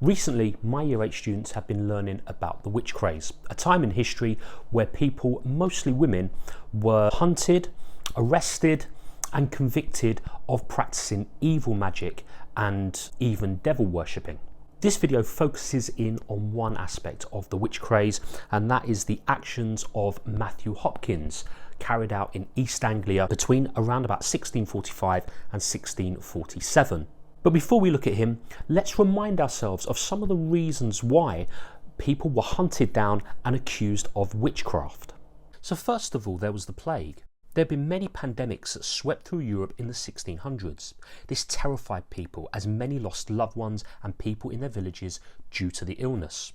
Recently, my Year 8 students have been learning about the Witchcraze, a time in history where people, mostly women, were hunted, arrested and convicted of practicing evil magic and even devil worshipping. This video focuses in on one aspect of the Witchcraze, and that is the actions of Matthew Hopkins, carried out in East Anglia between around about 1645 and 1647. But before we look at him, let's remind ourselves of some of the reasons why people were hunted down and accused of witchcraft. So first of all, there was the plague. There have been many pandemics that swept through Europe in the 1600s. This terrified people as many lost loved ones and people in their villages due to the illness.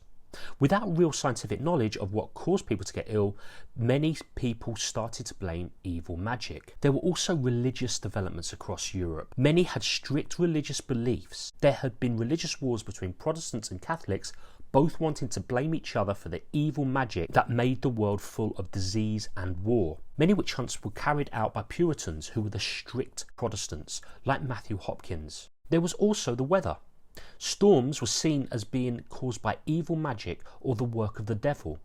Without real scientific knowledge of what caused people to get ill, many people started to blame evil magic. There were also religious developments across Europe. Many had strict religious beliefs. There had been religious wars between Protestants and Catholics, both wanting to blame each other for the evil magic that made the world full of disease and war. Many witch hunts were carried out by Puritans who were the strict Protestants, like Matthew Hopkins. There was also the weather. Storms were seen as being caused by evil magic or the work of the devil.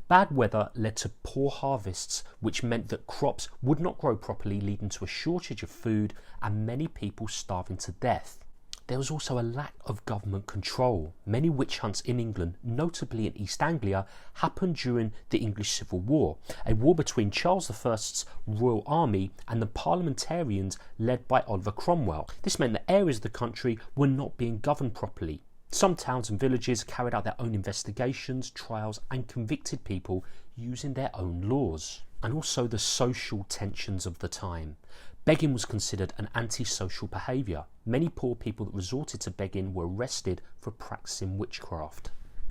Bad weather led to poor harvests, which meant that crops would not grow properly, leading to a shortage of food and many people starving to death. There was also a lack of government control. Many witch hunts in England, notably in East Anglia, happened during the English Civil War, a war between Charles I's royal army and the parliamentarians led by Oliver Cromwell. This meant that areas of the country were not being governed properly. Some towns and villages carried out their own investigations, trials and convicted people using their own laws. And also the social tensions of the time. Begging was considered an antisocial behaviour. Many poor people that resorted to begging were arrested for practicing witchcraft.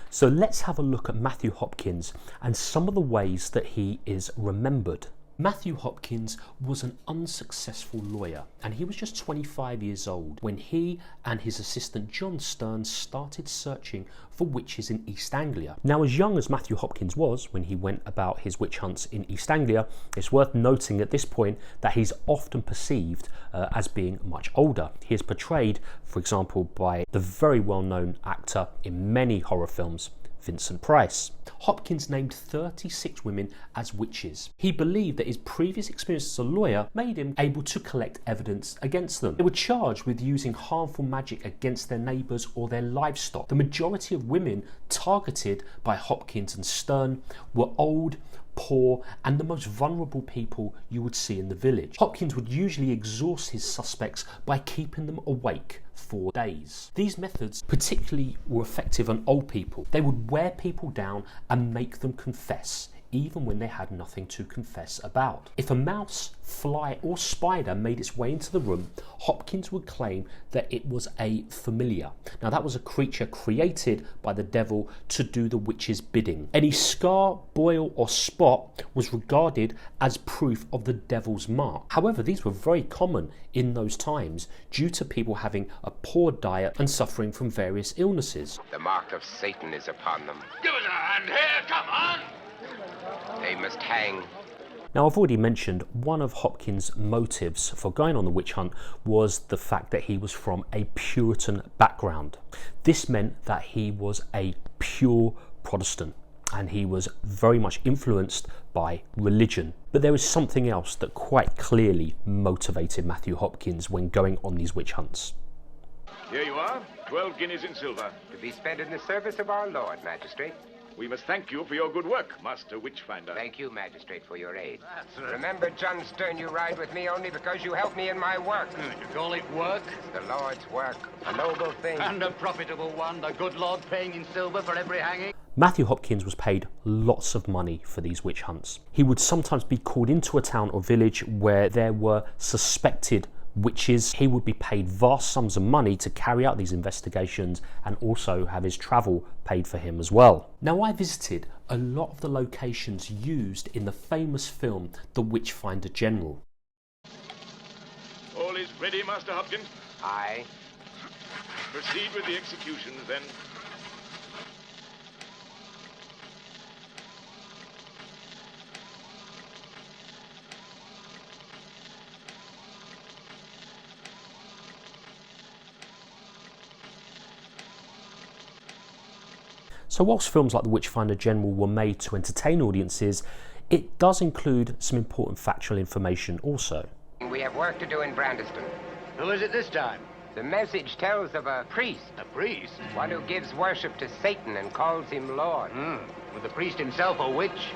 So let's have a look at Matthew Hopkins and some of the ways that he is remembered. Matthew Hopkins was an unsuccessful lawyer, and he was just 25 years old when he and his assistant John Stearns started searching for witches in East Anglia. Now, as young as Matthew Hopkins was when he went about his witch hunts in East Anglia, it's worth noting at this point that he's often perceived as being much older. He is portrayed, for example, by the very well-known actor in many horror films, Vincent Price. Hopkins named 36 women as witches. He believed that his previous experience as a lawyer made him able to collect evidence against them. They were charged with using harmful magic against their neighbours or their livestock. The majority of women targeted by Hopkins and Stern were old, poor and the most vulnerable people you would see in the village. Hopkins would usually exhaust his suspects by keeping them awake for days. These methods particularly were effective on old people. They would wear people down and make them confess, even when they had nothing to confess about. If a mouse, fly or spider made its way into the room, Hopkins would claim that it was a familiar. Now that was a creature created by the devil to do the witch's bidding. Any scar, boil or spot was regarded as proof of the devil's mark. However, these were very common in those times due to people having a poor diet and suffering from various illnesses. The mark of Satan is upon them. Give us a hand here, come on! They must hang. Now, I've already mentioned one of Hopkins' motives for going on the witch hunt was the fact that he was from a Puritan background. This meant that he was a pure Protestant and he was very much influenced by religion. But there was something else that quite clearly motivated Matthew Hopkins when going on these witch hunts. Here you are, 12 guineas in silver. To be spent in the service of our Lord, Magistrate. We must thank you for your good work, Master Witchfinder. Thank you, Magistrate, for your aid. Remember, John Stern, you ride with me only because you help me in my work. You call it work? The Lord's work, a noble thing. And a profitable one, the good Lord paying in silver for every hanging. Matthew Hopkins was paid lots of money for these witch hunts. He would sometimes be called into a town or village where there were suspected witches. He would be paid vast sums of money to carry out these investigations and also have his travel paid for him as well. Now, I visited a lot of the locations used in the famous film The Witchfinder General. All is ready, Master Hopkins? Aye. Proceed with the executions, then. So whilst films like The Witchfinder General were made to entertain audiences, it does include some important factual information also. We have work to do in Brandiston. Who is it this time? The message tells of a priest, A priest? one who gives worship to Satan and calls him Lord. With the priest himself a witch?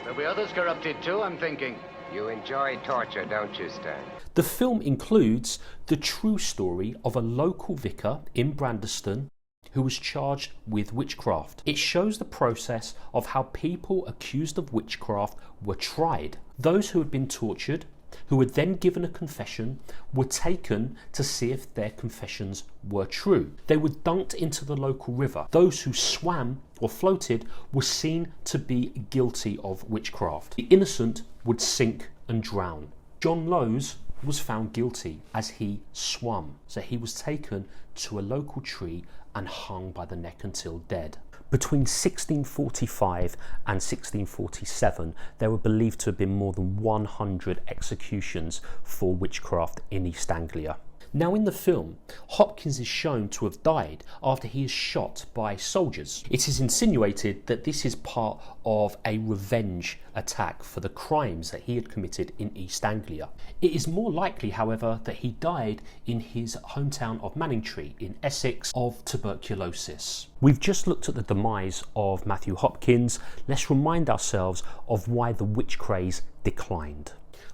There'll be others corrupted too, I'm thinking. You enjoy torture, don't you, Stern? The film includes the true story of a local vicar in Brandiston who was charged with witchcraft. It shows the process of how people accused of witchcraft were tried. Those who had been tortured, who were then given a confession, were taken to see if their confessions were true. They were dunked into the local river. Those who swam or floated were seen to be guilty of witchcraft. The innocent would sink and drown. John Lowes was found guilty as he swam, so he was taken to a local tree and hung by the neck until dead. Between 1645 and 1647, there were believed to have been more than 100 executions for witchcraft in East Anglia. Now in the film, Hopkins is shown to have died after he is shot by soldiers. It is insinuated that this is part of a revenge attack for the crimes that he had committed in East Anglia. It is more likely, however, that he died in his hometown of Manningtree in Essex of tuberculosis. We've just looked at the demise of Matthew Hopkins. Let's remind ourselves of why the witchcraze declined.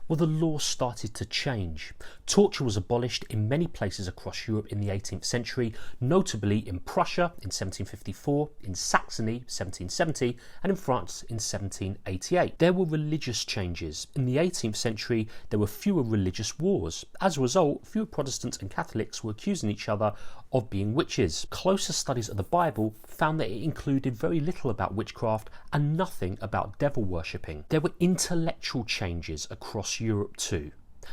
Well, the law started to change. Torture was abolished in many places across Europe in the 18th century, notably in Prussia in 1754, in Saxony 1770, and in France in 1788. There were religious changes. In the 18th century, there were fewer religious wars. As a result, fewer Protestants and Catholics were accusing each other of being witches. Closer studies of the Bible found that it included very little about witchcraft and nothing about devil worshipping. There were intellectual changes across Europe too.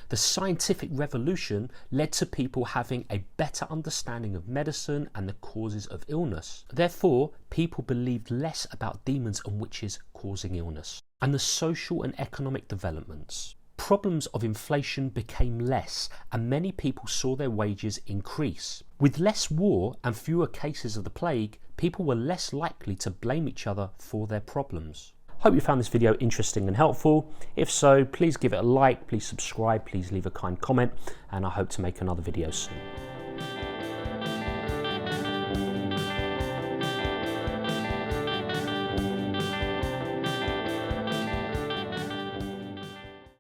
The scientific revolution led to people having a better understanding of medicine and the causes of illness. Therefore, people believed less about demons and witches causing illness. And the social and economic developments. Problems of inflation became less and many people saw their wages increase. With less war and fewer cases of the plague, people were less likely to blame each other for their problems. Hope you found this video interesting and helpful. If so, please give it a like, please subscribe, please leave a kind comment, and I hope to make another video soon.